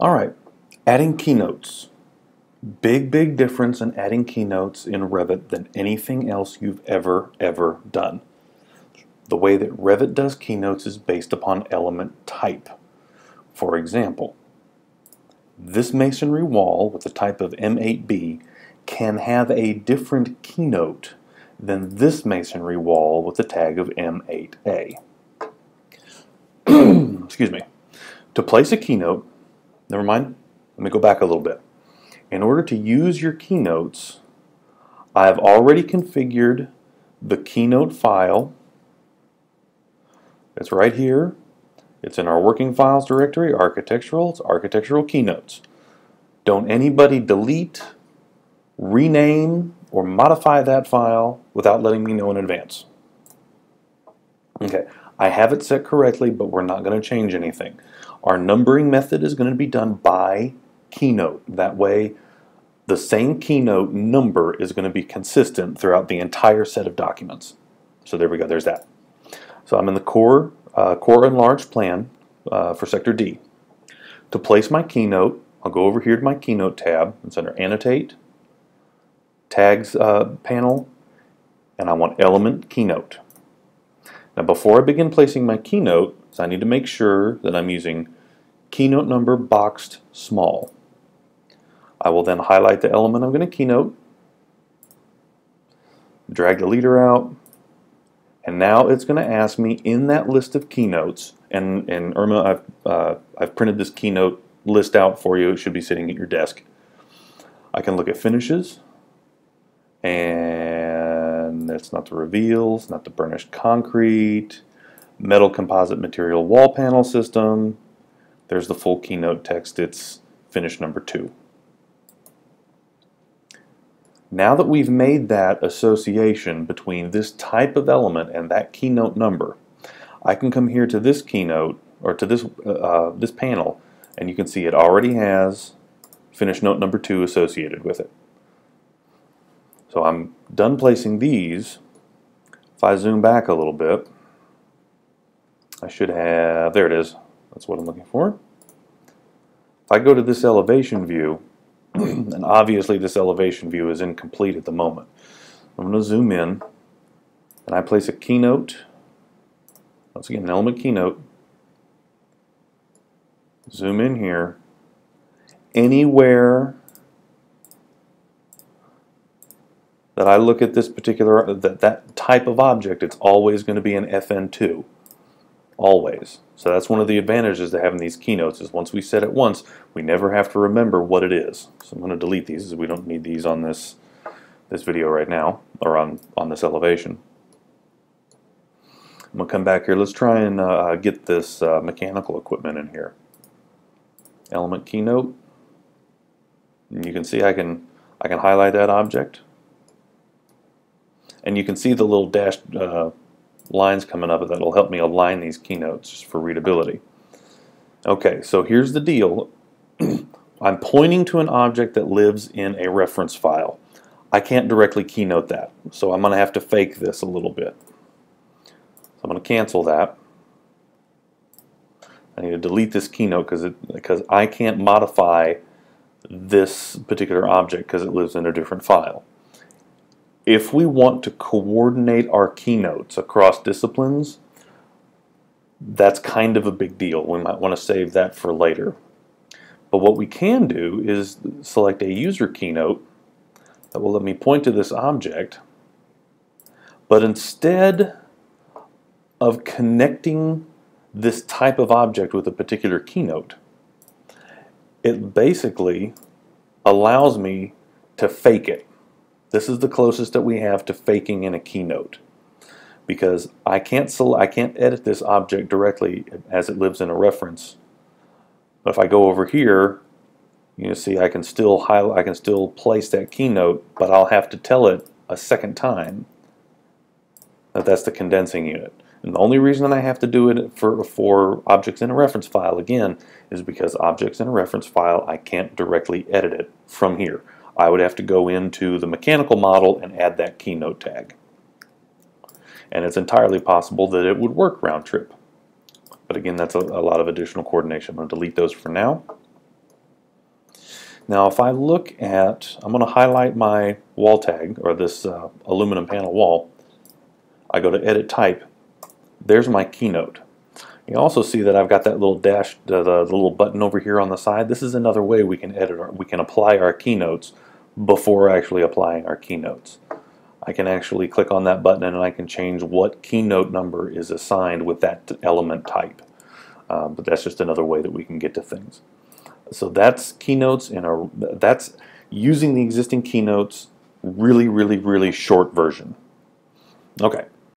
All right, adding keynotes. Big difference in adding keynotes in Revit than anything else you've ever done. The way that Revit does keynotes is based upon element type. For example, this masonry wall with the type of M8B can have a different keynote than this masonry wall with the tag of M8A. Excuse me. To place a keynote, never mind, let me go back a little bit. In order to use your keynotes, I have already configured the keynote file. It's right here. It's in our working files directory, architectural. It's architectural keynotes. Don't anybody delete, rename, or modify that file without letting me know in advance. Okay, I have it set correctly, but we're not going to change anything. Our numbering method is going to be done by keynote. That way, the same keynote number is going to be consistent throughout the entire set of documents. So there we go, there's that. So I'm in the core enlarged plan for sector D. To place my keynote, I'll go over here to my keynote tab. It's under annotate, tags panel, and I want element keynote. Now before I begin placing my keynote, I need to make sure that I'm using keynote number boxed small. I will then highlight the element I'm going to keynote, drag the leader out, and now it's going to ask me in that list of keynotes, and Irma, I've printed this keynote list out for you. It should be sitting at your desk. I can look at finishes, and it's not the reveals, not the burnished concrete, metal composite material wall panel system. There's the full keynote text. It's finish number 2. Now that we've made that association between this type of element and that keynote number, I can come here to this keynote, or to this, this panel, and you can see it already has finish note number 2 associated with it. So I'm done placing these. If I zoom back a little bit, I should have, there it is. That's what I'm looking for. If I go to this elevation view, and obviously this elevation view is incomplete at the moment. I'm going to zoom in, and I place a keynote, once again an element keynote, zoom in here. Anywhere that I look at this particular, that type of object, it's always going to be an FN2. Always. So that's one of the advantages of having these keynotes, is once we set it once, we never have to remember what it is. So I'm going to delete these, as we don't need these on this video right now, or on this elevation. I'm going to come back here. Let's try and get this mechanical equipment in here. Element keynote. And you can see I can highlight that object, and you can see the little dashed lines coming up that'll help me align these keynotes just for readability. Okay, so here's the deal. I'm pointing to an object that lives in a reference file. I can't directly keynote that, so I'm going to have to fake this a little bit. So I'm going to cancel that. I need to delete this keynote because I can't modify this particular object because it lives in a different file. If we want to coordinate our keynotes across disciplines, that's kind of a big deal. We might want to save that for later. But what we can do is select a user keynote that will let me point to this object, but instead of connecting this type of object with a particular keynote, it basically allows me to fake it. This is the closest that we have to faking in a keynote, because I can't edit this object directly as it lives in a reference. But if I go over here, you see I can still place that keynote, but I'll have to tell it a second time that that's the condensing unit. And the only reason that I have to do it for objects in a reference file, again, is because objects in a reference file, I can't directly edit it from here. I would have to go into the mechanical model and add that keynote tag. And it's entirely possible that it would work round trip. But again, that's a lot of additional coordination. I'm going to delete those for now. Now if I look at, I'm going to highlight my wall tag, or this aluminum panel wall. I go to Edit Type. There's my keynote. You also see that I've got that little dash, the little button over here on the side. This is another way we can we can apply our keynotes before actually applying our keynotes. I can actually click on that button and I can change what keynote number is assigned with that element type. But that's just another way that we can get to things. So that's keynotes that's using the existing keynotes, really short version. Okay.